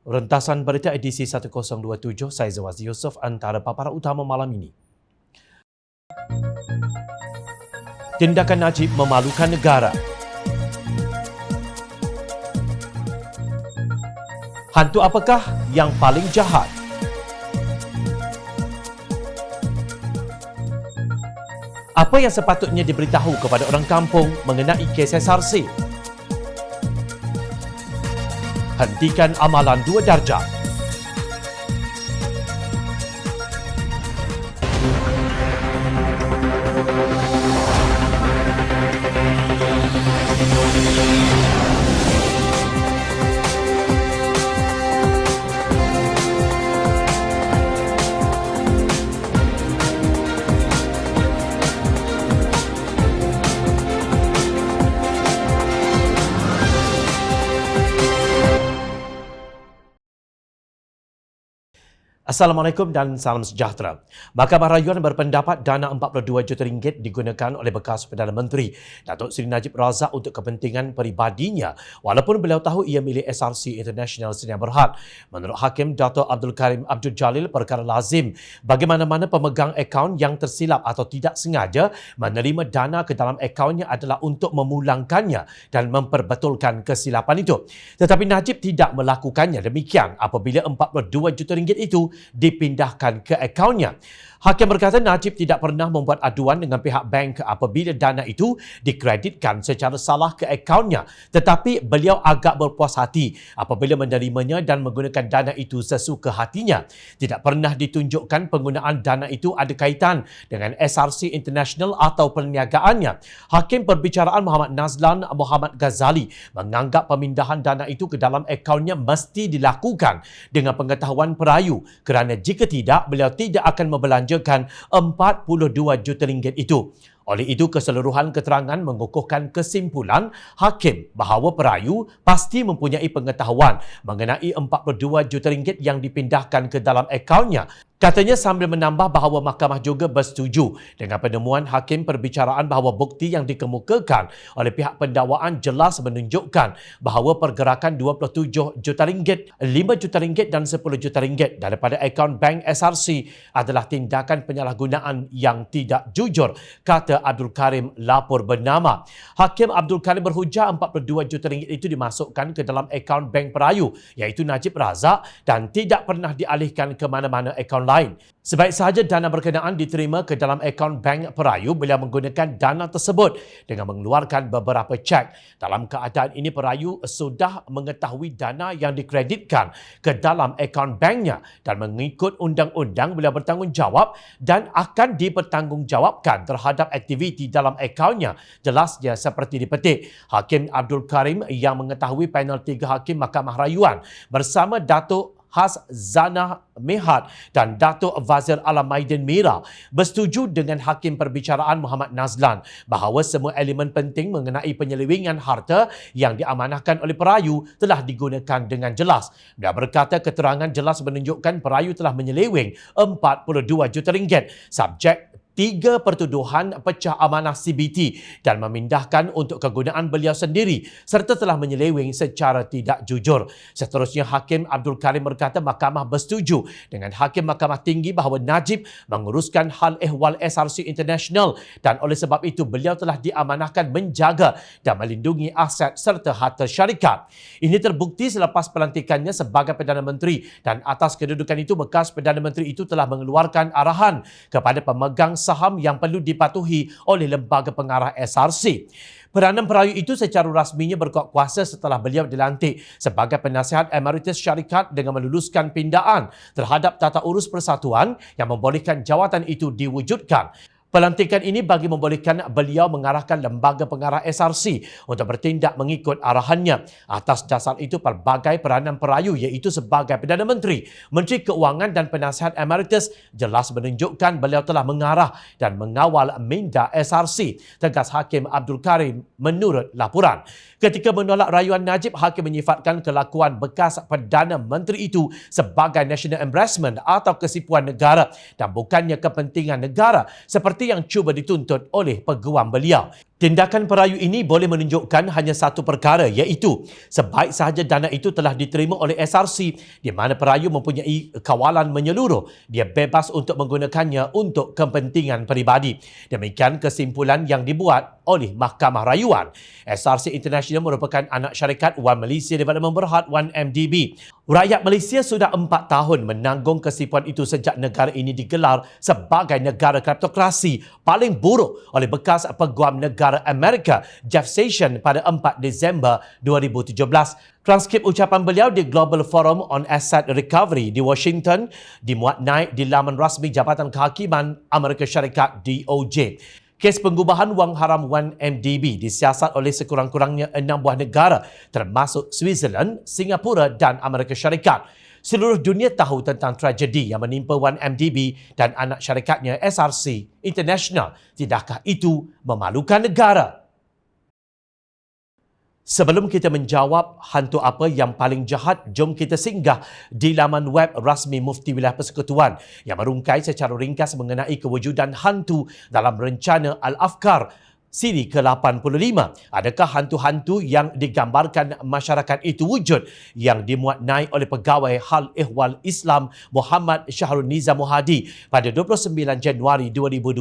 Rentasan berita edisi 1027, saya Zawaz Yusof, antara paparan utama malam ini. Tindakan Najib memalukan negara. Hantu apakah yang paling jahat? Apa yang sepatutnya diberitahu kepada orang kampung mengenai kes SRC? Hentikan amalan 2 darjah. Assalamualaikum dan salam sejahtera. Mahkamah Rayuan berpendapat dana RM42 juta digunakan oleh bekas Perdana Menteri Datuk Seri Najib Razak untuk kepentingan peribadinya walaupun beliau tahu ia milik SRC International Sedia Berhad. Menurut Hakim Dato' Abdul Karim Abdul Jalil, perkara lazim bagi mana-mana pemegang akaun yang tersilap atau tidak sengaja menerima dana ke dalam akaunnya adalah untuk memulangkannya dan memperbetulkan kesilapan itu. Tetapi Najib tidak melakukannya demikian apabila RM42 juta itu dipindahkan ke akaunnya. Hakim berkata Najib tidak pernah membuat aduan dengan pihak bank apabila dana itu dikreditkan secara salah ke akaunnya, tetapi beliau agak berpuas hati apabila menerimanya dan menggunakan dana itu sesuka hatinya. Tidak pernah ditunjukkan penggunaan dana itu ada kaitan dengan SRC International atau perniagaannya. Hakim Perbicaraan Muhammad Nazlan Muhammad Ghazali menganggap pemindahan dana itu ke dalam akaunnya mesti dilakukan dengan pengetahuan perayu, kerana jika tidak, beliau tidak akan membelanjakan RM42 juta itu. Oleh itu, keseluruhan keterangan mengukuhkan kesimpulan hakim bahawa perayu pasti mempunyai pengetahuan mengenai RM42 juta yang dipindahkan ke dalam akaunnya. Katanya sambil menambah bahawa mahkamah juga bersetuju dengan penemuan Hakim Perbicaraan bahawa bukti yang dikemukakan oleh pihak pendakwaan jelas menunjukkan bahawa pergerakan RM27 juta, RM5 juta dan RM10 juta daripada akaun bank SRC adalah tindakan penyalahgunaan yang tidak jujur, kata Abdul Karim lapor bernama. Hakim Abdul Karim berhujah RM42 juta itu dimasukkan ke dalam akaun bank perayu iaitu Najib Razak dan tidak pernah dialihkan ke mana-mana akaun lain. Sebaik sahaja dana berkenaan diterima ke dalam akaun bank perayu, beliau menggunakan dana tersebut dengan mengeluarkan beberapa cek. Dalam keadaan ini, perayu sudah mengetahui dana yang dikreditkan ke dalam akaun banknya dan mengikut undang-undang beliau bertanggungjawab dan akan dipertanggungjawabkan terhadap aktiviti dalam akaunnya. Jelasnya seperti dipetik. Hakim Abdul Karim yang mengetahui panel 3 Hakim Mahkamah Rayuan bersama Datuk Has Zanah Mehad dan Datuk Wazir Alam Maidin Mira bersetuju dengan Hakim Perbicaraan Muhammad Nazlan bahawa semua elemen penting mengenai penyelewengan harta yang diamanahkan oleh perayu telah digunakan dengan jelas. Dia berkata keterangan jelas menunjukkan perayu telah menyeleweng RM42 juta subjek 3 pertuduhan pecah amanah CBT dan memindahkan untuk kegunaan beliau sendiri serta telah menyeleweng secara tidak jujur. Seterusnya, Hakim Abdul Karim berkata mahkamah bersetuju dengan Hakim Mahkamah Tinggi bahawa Najib menguruskan hal ehwal SRC International dan oleh sebab itu beliau telah diamanahkan menjaga dan melindungi aset serta harta syarikat. Ini terbukti selepas pelantikannya sebagai Perdana Menteri dan atas kedudukan itu bekas Perdana Menteri itu telah mengeluarkan arahan kepada pemegang saham yang perlu dipatuhi oleh lembaga pengarah SRC. Peranan perayu itu secara rasminya berkuat kuasa setelah beliau dilantik sebagai penasihat emeritus syarikat dengan meluluskan pindaan terhadap tata urus persatuan yang membolehkan jawatan itu diwujudkan. Pelantikan ini bagi membolehkan beliau mengarahkan lembaga pengarah SRC untuk bertindak mengikut arahannya. Atas dasar itu, pelbagai peranan perayu iaitu sebagai Perdana Menteri, Menteri Keuangan dan penasihat emeritus jelas menunjukkan beliau telah mengarah dan mengawal minda SRC, tegas Hakim Abdul Karim menurut laporan. Ketika menolak rayuan Najib, Hakim menyifatkan kelakuan bekas Perdana Menteri itu sebagai national embarrassment atau kesipuan negara dan bukannya kepentingan negara seperti yang cuba dituntut oleh peguam beliau. Tindakan perayu ini boleh menunjukkan hanya satu perkara, iaitu sebaik sahaja dana itu telah diterima oleh SRC di mana perayu mempunyai kawalan menyeluruh, dia bebas untuk menggunakannya untuk kepentingan peribadi. Demikian kesimpulan yang dibuat oleh Mahkamah Rayuan. SRC International merupakan anak syarikat One Malaysia Development Berhad 1MDB. Rakyat Malaysia sudah 4 tahun menanggung kesipuan itu sejak negara ini digelar sebagai negara kleptokrasi paling buruk oleh bekas Peguam Negara Amerika Jeff Sessions pada 4 Disember 2017. Transkrip ucapan beliau di Global Forum on Asset Recovery di Washington dimuat naik di laman rasmi Jabatan Kehakiman Amerika Syarikat DOJ. Kes pengubahan wang haram 1MDB disiasat oleh sekurang-kurangnya 6 buah negara termasuk Switzerland, Singapura dan Amerika Syarikat. Seluruh dunia tahu tentang tragedi yang menimpa 1MDB dan anak syarikatnya SRC International. Tidakkah itu memalukan negara? Sebelum kita menjawab hantu apa yang paling jahat, jom kita singgah di laman web rasmi Mufti Wilayah Persekutuan yang merungkai secara ringkas mengenai kewujudan hantu dalam rencana Al-Afkar siri ke-85. Adakah hantu-hantu yang digambarkan masyarakat itu wujud yang dimuat naik oleh pegawai Hal Ehwal Islam Muhammad Syahrul Nizam Muhadi pada 29 Januari 2020.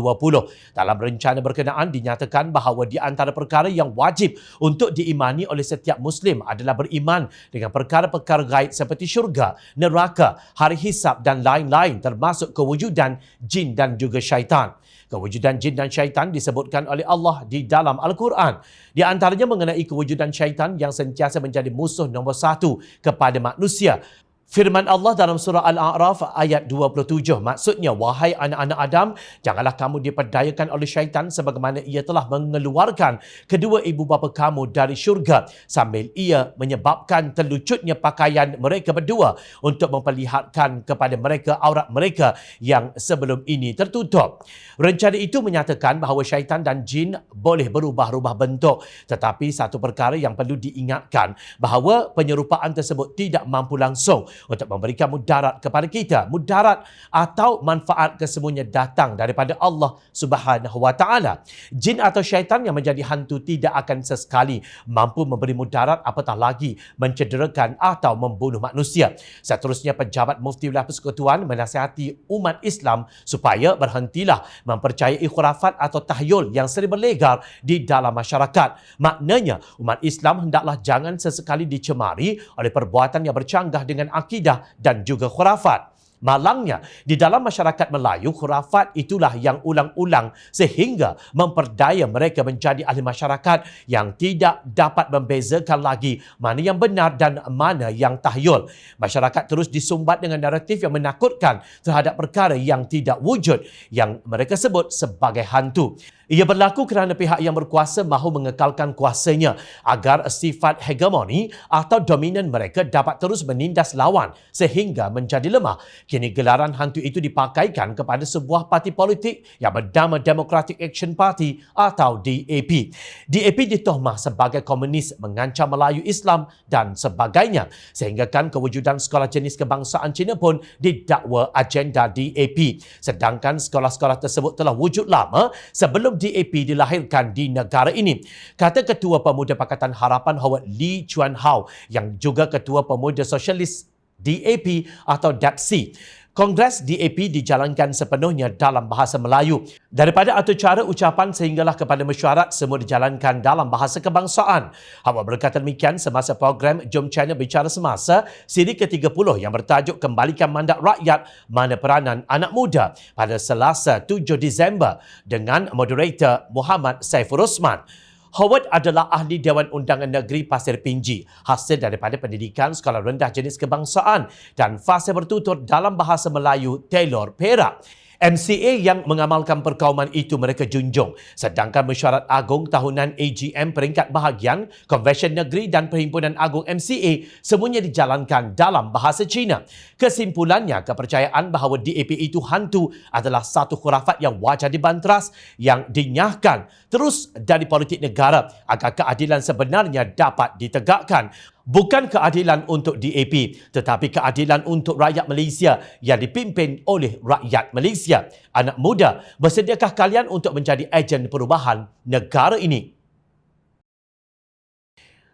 Dalam rencana berkenaan dinyatakan bahawa di antara perkara yang wajib untuk diimani oleh setiap Muslim adalah beriman dengan perkara-perkara gaib seperti syurga, neraka, hari hisab dan lain-lain termasuk kewujudan jin dan juga syaitan. Kewujudan jin dan syaitan disebutkan oleh Allah di dalam Al-Quran. Di antaranya mengenai kewujudan syaitan yang sentiasa menjadi musuh nombor 1 kepada manusia. Firman Allah dalam surah Al-A'raf ayat 27, maksudnya, wahai anak-anak Adam, janganlah kamu diperdayakan oleh syaitan sebagaimana ia telah mengeluarkan kedua ibu bapa kamu dari syurga sambil ia menyebabkan terlucutnya pakaian mereka berdua untuk memperlihatkan kepada mereka aurat mereka yang sebelum ini tertutup. Rencana itu menyatakan bahawa syaitan dan jin boleh berubah-ubah bentuk, tetapi satu perkara yang perlu diingatkan bahawa penyerupaan tersebut tidak mampu langsung untuk memberikan mudarat kepada kita. Mudarat atau manfaat kesemuanya datang daripada Allah Subhanahu Wa Taala. Jin atau syaitan yang menjadi hantu tidak akan sesekali mampu memberi mudarat, apatah lagi mencederakan atau membunuh manusia. Seterusnya, pejabat Mufti Wilayah Persekutuan menasihati umat Islam supaya berhentilah mempercayai khurafat atau tahyul yang sering berlegar di dalam masyarakat. Maknanya, umat Islam hendaklah jangan sesekali dicemari oleh perbuatan yang bercanggah dengan akidah dan juga khurafat. Malangnya, di dalam masyarakat Melayu, khurafat itulah yang ulang-ulang sehingga memperdaya mereka menjadi ahli masyarakat yang tidak dapat membezakan lagi mana yang benar dan mana yang tahyul. Masyarakat terus disumbat dengan naratif yang menakutkan terhadap perkara yang tidak wujud yang mereka sebut sebagai hantu. Ia berlaku kerana pihak yang berkuasa mahu mengekalkan kuasanya agar sifat hegemoni atau dominan mereka dapat terus menindas lawan sehingga menjadi lemah. Kini gelaran hantu itu dipakaikan kepada sebuah parti politik yang bernama Democratic Action Party atau DAP. DAP ditohmah sebagai komunis, mengancam Melayu Islam dan sebagainya, sehinggakan kewujudan sekolah jenis kebangsaan Cina pun didakwa agenda DAP. Sedangkan sekolah-sekolah tersebut telah wujud lama sebelum DAP dilahirkan di negara ini. Kata Ketua Pemuda Pakatan Harapan Howard Lee Chuan Hao yang juga Ketua Pemuda Sosialis DAP atau DAPC. Kongres DAP dijalankan sepenuhnya dalam bahasa Melayu. Daripada atur cara ucapan sehinggalah kepada mesyuarat, semua dijalankan dalam bahasa kebangsaan. Awak berkata demikian semasa program Jom Channel Bicara Semasa siri ke-30 yang bertajuk Kembalikan Mandat Rakyat, Mana Peranan Anak Muda pada Selasa 7 Disember dengan moderator Muhammad Saiful Rosman. Howard adalah ahli Dewan Undangan Negeri Pasir Pinji, hasil daripada pendidikan Sekolah Rendah Jenis Kebangsaan dan fasih bertutur dalam bahasa Melayu Taylor Perak. MCA yang mengamalkan perkauman itu mereka junjung. Sedangkan mesyuarat agung tahunan AGM peringkat bahagian, Konvensyen Negeri dan Perhimpunan Agung MCA semuanya dijalankan dalam bahasa Cina. Kesimpulannya, kepercayaan bahawa DAP itu hantu adalah satu khurafat yang wajar dibantras yang dinyahkan terus dari politik negara agar keadilan sebenarnya dapat ditegakkan. Bukan keadilan untuk DAP, tetapi keadilan untuk rakyat Malaysia yang dipimpin oleh rakyat Malaysia. Anak muda, bersediakah kalian untuk menjadi ejen perubahan negara ini?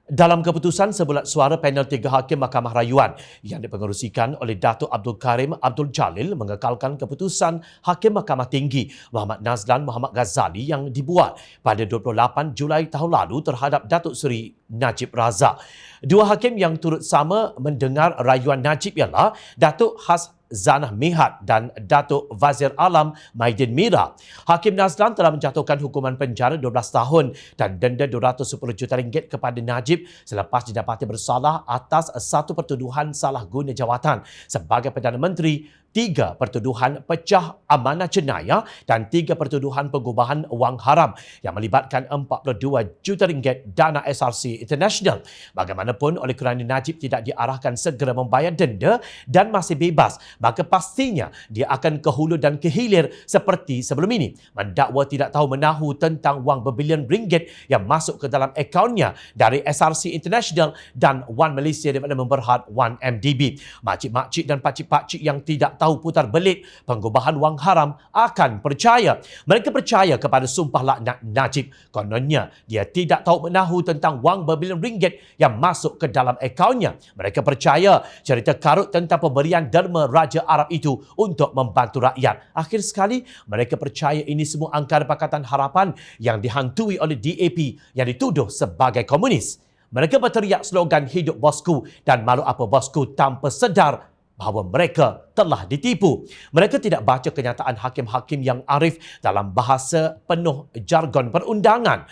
Dalam keputusan sebulat suara panel 3 Hakim Mahkamah Rayuan yang dipengerusikan oleh Datuk Abdul Karim Abdul Jalil mengekalkan keputusan Hakim Mahkamah Tinggi Muhammad Nazlan Muhammad Ghazali yang dibuat pada 28 Julai tahun lalu terhadap Datuk Seri Najib Razak. Dua hakim yang turut sama mendengar rayuan Najib ialah Datuk Zanah Mihat dan Datuk Wazir Alam Maidin Mira. Hakim Nazlan telah menjatuhkan hukuman penjara 12 tahun dan denda RM210 juta kepada Najib selepas didapati bersalah atas satu pertuduhan salah guna jawatan sebagai Perdana Menteri, 3 pertuduhan pecah amanah jenayah dan 3 pertuduhan pengubahan wang haram yang melibatkan RM42 juta dana SRC International. Bagaimanapun, oleh kerana Najib tidak diarahkan segera membayar denda dan masih bebas, maka pastinya dia akan ke hulu dan ke hilir seperti sebelum ini. Mendakwa tidak tahu menahu tentang wang berbilion ringgit yang masuk ke dalam akaunnya dari SRC International dan One Malaysia Development Berhad 1MDB. Makcik-makcik dan pakcik-pakcik yang tidak tahu putar belit pengubahan wang haram akan percaya. Mereka percaya kepada sumpah laknat Najib. Kononnya, dia tidak tahu menahu tentang wang berbilion ringgit yang masuk ke dalam akaunnya. Mereka percaya cerita karut tentang pemberian derma Raja Arab itu untuk membantu rakyat. Akhir sekali, mereka percaya ini semua angkara Pakatan Harapan yang dihantui oleh DAP yang dituduh sebagai komunis. Mereka berteriak slogan hidup bosku dan malu apa bosku tanpa sedar bahawa mereka telah ditipu. Mereka tidak baca kenyataan hakim-hakim yang arif dalam bahasa penuh jargon perundangan.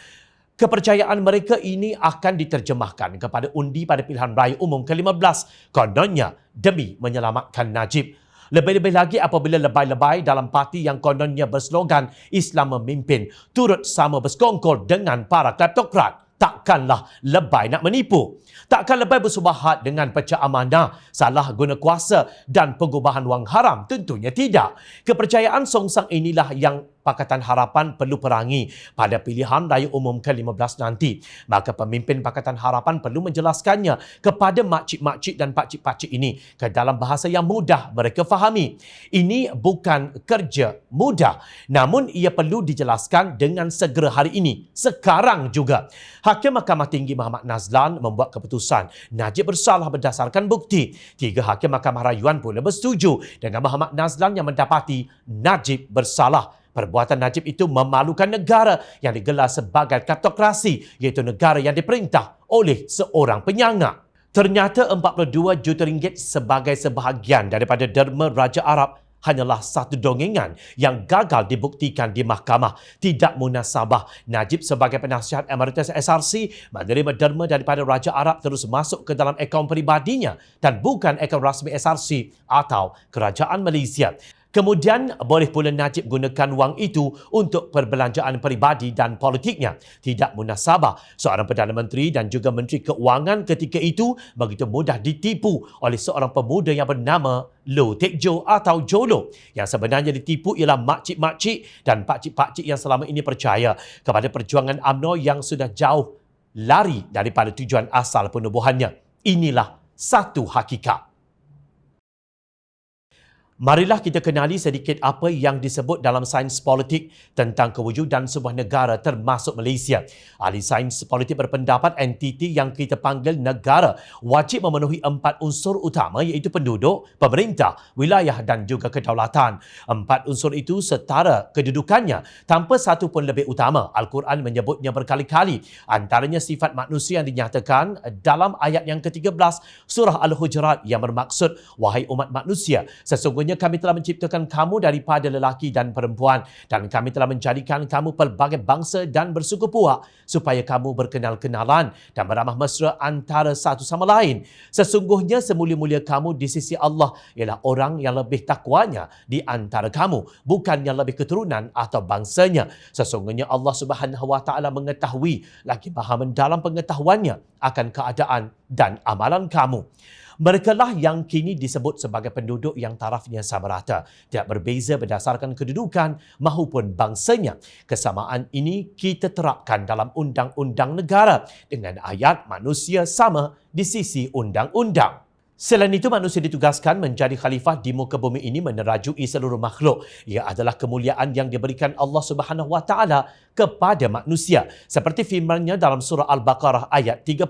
Kepercayaan mereka ini akan diterjemahkan kepada undi pada pilihan raya umum ke-15, kononnya demi menyelamatkan Najib. Lebih-lebih lagi apabila lebay-lebay dalam parti yang kononnya berslogan Islam memimpin turut sama bersekongkol dengan para kleptokrat. Takkanlah lebay nak menipu. Takkan lebay bersubahat dengan pecah amanah, salah guna kuasa dan pengubahan wang haram? Tentunya tidak. Kepercayaan songsang inilah yang Pakatan Harapan perlu perangi pada pilihan raya umum ke-15 nanti. Maka pemimpin Pakatan Harapan perlu menjelaskannya kepada makcik-makcik dan pakcik-pakcik ini ke dalam bahasa yang mudah mereka fahami. Ini bukan kerja mudah, namun ia perlu dijelaskan dengan segera hari ini, sekarang juga. Hakim Mahkamah Tinggi Muhammad Nazlan membuat keputusan Najib bersalah berdasarkan bukti. 3 hakim Mahkamah Rayuan pula bersetuju dengan Muhammad Nazlan yang mendapati Najib bersalah. Perbuatan Najib itu memalukan negara yang digelar sebagai kleptokrasi, iaitu negara yang diperintah oleh seorang penyangga. Ternyata RM42 juta sebagai sebahagian daripada derma Raja Arab hanyalah satu dongengan yang gagal dibuktikan di mahkamah. Tidak munasabah Najib sebagai penasihat emeritus SRC menerima derma daripada Raja Arab terus masuk ke dalam akaun peribadinya dan bukan akaun rasmi SRC atau Kerajaan Malaysia. Kemudian boleh pula Najib gunakan wang itu untuk perbelanjaan peribadi dan politiknya. Tidak munasabah seorang Perdana Menteri dan juga Menteri Keuangan ketika itu begitu mudah ditipu oleh seorang pemuda yang bernama Low Teck Jo atau Jolo. Yang sebenarnya ditipu ialah makcik-makcik dan pakcik-pakcik yang selama ini percaya kepada perjuangan UMNO yang sudah jauh lari daripada tujuan asal penubuhannya. Inilah satu hakikat. Marilah kita kenali sedikit apa yang disebut dalam sains politik tentang kewujudan sebuah negara termasuk Malaysia. Ahli sains politik berpendapat entiti yang kita panggil negara wajib memenuhi 4 unsur utama iaitu penduduk, pemerintah, wilayah dan juga kedaulatan. 4 unsur itu setara kedudukannya tanpa satu pun lebih utama. Al-Quran menyebutnya berkali-kali. Antaranya sifat manusia yang dinyatakan dalam ayat yang ke-13 surah Al-Hujurat yang bermaksud, wahai umat manusia, sesungguhnya kami telah menciptakan kamu daripada lelaki dan perempuan dan kami telah menjadikan kamu pelbagai bangsa dan bersuku puak supaya kamu berkenal-kenalan dan beramah mesra antara satu sama lain. Sesungguhnya semulia-mulia kamu di sisi Allah ialah orang yang lebih takwanya di antara kamu, bukan yang lebih keturunan atau bangsanya. Sesungguhnya Allah Subhanahu Wa Taala mengetahui lagi maha mendalam pengetahuannya akan keadaan dan amalan kamu. Merekalah yang kini disebut sebagai penduduk yang tarafnya sama rata, tidak berbeza berdasarkan kedudukan mahupun bangsanya. Kesamaan ini kita terapkan dalam undang-undang negara dengan ayat manusia sama di sisi undang-undang. Selain itu, manusia ditugaskan menjadi khalifah di muka bumi ini menerajui seluruh makhluk. Ia adalah kemuliaan yang diberikan Allah Subhanahu Wa Taala kepada manusia. Seperti firman-Nya dalam surah Al-Baqarah ayat 30.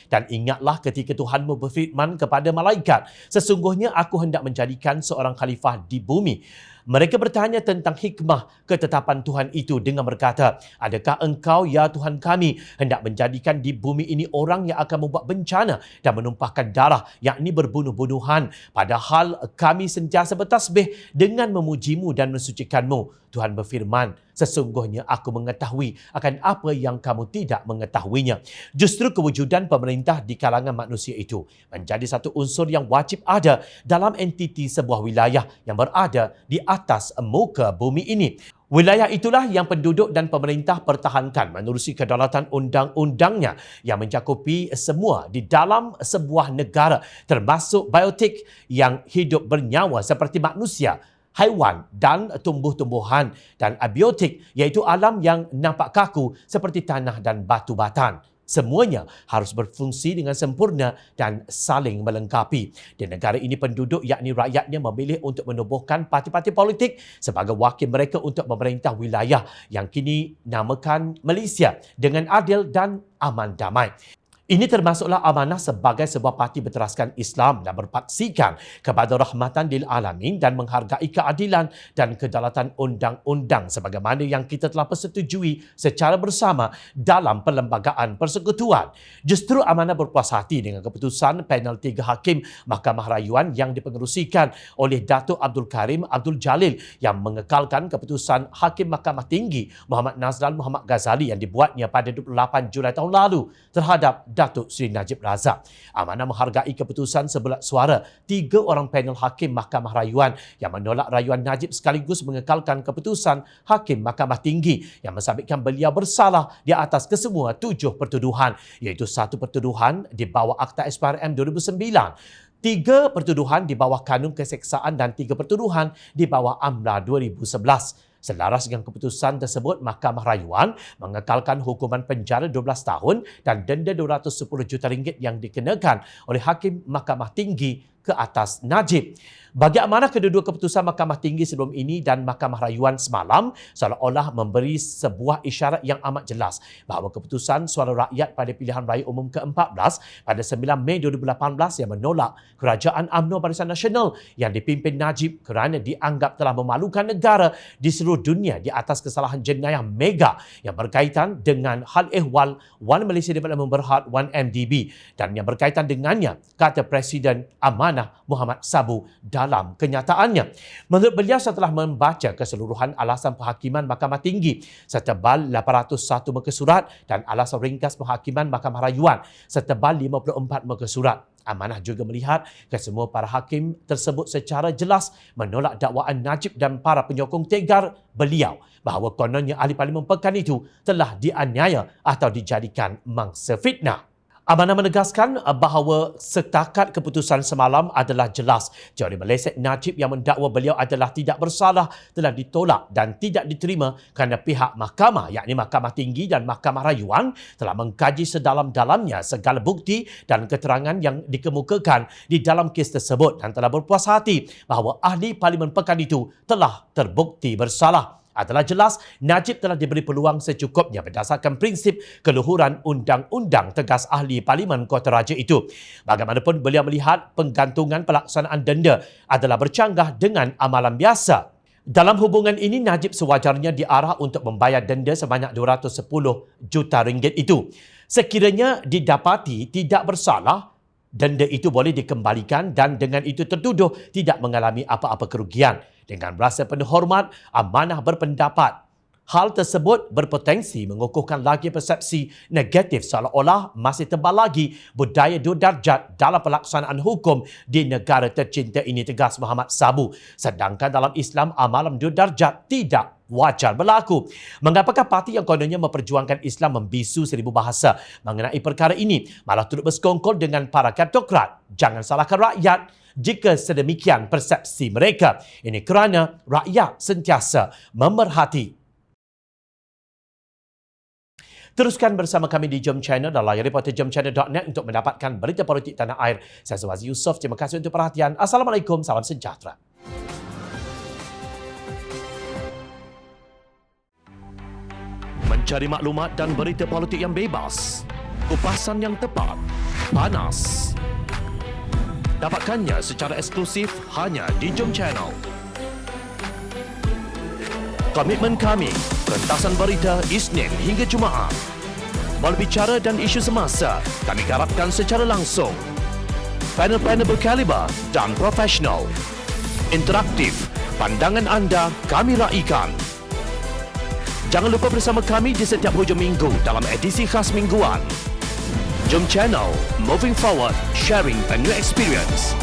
Dan ingatlah ketika Tuhanmu berfirman kepada malaikat, sesungguhnya aku hendak menjadikan seorang khalifah di bumi. Mereka bertanya tentang hikmah ketetapan Tuhan itu dengan berkata, adakah engkau, ya Tuhan kami, hendak menjadikan di bumi ini orang yang akan membuat bencana dan menumpahkan darah, yakni berbunuh-bunuhan, padahal kami sentiasa bertasbih dengan memujimu dan mensucikanmu. Tuhan berfirman, sesungguhnya aku mengetahui akan apa yang kamu tidak mengetahuinya. Justru kewujudan pemerintah di kalangan manusia itu menjadi satu unsur yang wajib ada dalam entiti sebuah wilayah yang berada di atas muka bumi ini. Wilayah itulah yang penduduk dan pemerintah pertahankan menerusi kedaulatan undang-undangnya yang mencakupi semua di dalam sebuah negara, termasuk biotik yang hidup bernyawa seperti manusia, haiwan dan tumbuh-tumbuhan, dan abiotik iaitu alam yang nampak kaku seperti tanah dan batu batan. Semuanya harus berfungsi dengan sempurna dan saling melengkapi. Di negara ini penduduk yakni rakyatnya memilih untuk menubuhkan parti-parti politik sebagai wakil mereka untuk memerintah wilayah yang kini namakan Malaysia dengan adil dan aman damai. Ini termasuklah amanah sebagai sebuah parti berteraskan Islam dan berpaksikan kepada rahmatan lil alamin dan menghargai keadilan dan kedaulatan undang-undang sebagaimana yang kita telah persetujui secara bersama dalam Perlembagaan Persekutuan. Justru amanah berpuas hati dengan keputusan panel 3 hakim Mahkamah Rayuan yang dipengerusikan oleh Datuk Abdul Karim Abdul Jalil yang mengekalkan keputusan Hakim Mahkamah Tinggi Muhammad Nazrul Muhammad Ghazali yang dibuatnya pada 28 Julai tahun lalu terhadap Datuk Seri Najib Razak. Amanah menghargai keputusan sebelah suara 3 orang panel Hakim Mahkamah Rayuan yang menolak rayuan Najib sekaligus mengekalkan keputusan Hakim Mahkamah Tinggi yang mensabitkan beliau bersalah di atas kesemua 7 pertuduhan, iaitu 1 pertuduhan di bawah Akta SPRM 2009, 3 pertuduhan di bawah Kanun Keseksaan dan 3 pertuduhan di bawah AMLA 2011. Selaras dengan keputusan tersebut, Mahkamah Rayuan mengekalkan hukuman penjara 12 tahun dan denda RM210 juta yang dikenakan oleh Hakim Mahkamah Tinggi ke atas Najib. Bagi amanah kedua-dua keputusan Mahkamah Tinggi sebelum ini dan Mahkamah Rayuan semalam seolah-olah memberi sebuah isyarat yang amat jelas bahawa keputusan suara rakyat pada pilihan raya umum ke-14 pada 9 Mei 2018 yang menolak Kerajaan UMNO Barisan Nasional yang dipimpin Najib kerana dianggap telah memalukan negara di seluruh dunia di atas kesalahan jenayah mega yang berkaitan dengan hal ehwal One Malaysia Development Berhad 1MDB dan yang berkaitan dengannya, kata Presiden Amanah Muhammad Sabu dalam kenyataannya. Menurut beliau, setelah membaca keseluruhan alasan penghakiman Mahkamah Tinggi setebal 801 muka surat dan alasan ringkas penghakiman Mahkamah Rayuan setebal 54 muka surat, Amanah juga melihat kesemua para hakim tersebut secara jelas menolak dakwaan Najib dan para penyokong tegar beliau bahawa kononnya ahli Parlimen Pekan itu telah dianiaya atau dijadikan mangsa fitnah. Amanah menegaskan bahawa setakat keputusan semalam adalah jelas. Jawari meleset Najib yang mendakwa beliau adalah tidak bersalah telah ditolak dan tidak diterima kerana pihak mahkamah, yakni Mahkamah Tinggi dan Mahkamah Rayuan telah mengkaji sedalam-dalamnya segala bukti dan keterangan yang dikemukakan di dalam kes tersebut dan telah berpuas hati bahawa ahli Parlimen Pekan itu telah terbukti bersalah. Adalah jelas Najib telah diberi peluang secukupnya berdasarkan prinsip keluhuran undang-undang, tegas ahli Parlimen Kota Raja itu. Bagaimanapun beliau melihat penggantungan pelaksanaan denda adalah bercanggah dengan amalan biasa. Dalam hubungan ini, Najib sewajarnya diarah untuk membayar denda sebanyak RM210 juta itu. Sekiranya didapati tidak bersalah, denda itu boleh dikembalikan dan dengan itu tertuduh tidak mengalami apa-apa kerugian. Dengan rasa penuh hormat, Amanah berpendapat hal tersebut berpotensi mengukuhkan lagi persepsi negatif seolah-olah masih tebal lagi budaya dua darjat dalam pelaksanaan hukum di negara tercinta ini, tegas Muhammad Sabu. Sedangkan dalam Islam, amalan dua darjat tidak wajar berlaku. Mengapakah parti yang kononnya memperjuangkan Islam membisu 1000 bahasa mengenai perkara ini, malah turut bersekongkol dengan para kleptokrat? Jangan salahkan rakyat jika sedemikian persepsi mereka. Ini kerana rakyat sentiasa memerhati. Teruskan bersama kami di Jom Channel dan layari portal jomchannel.net untuk mendapatkan berita politik tanah air. Saya Suhazi Yusof. Terima kasih untuk perhatian. Assalamualaikum. Salam sejahtera. Mencari maklumat dan berita politik yang bebas, kupasan yang tepat, panas. Dapatkannya secara eksklusif hanya di Jom Channel. Komitmen kami, pentasan berita Isnin hingga Jumaat. Berbicara dan isu semasa, kami garapkan secara langsung. Panel-panel berkaliber dan profesional. Interaktif, pandangan anda kami raikan. Jangan lupa bersama kami di setiap hujung minggu dalam edisi khas mingguan. Jom Channel, moving forward, sharing a new experience.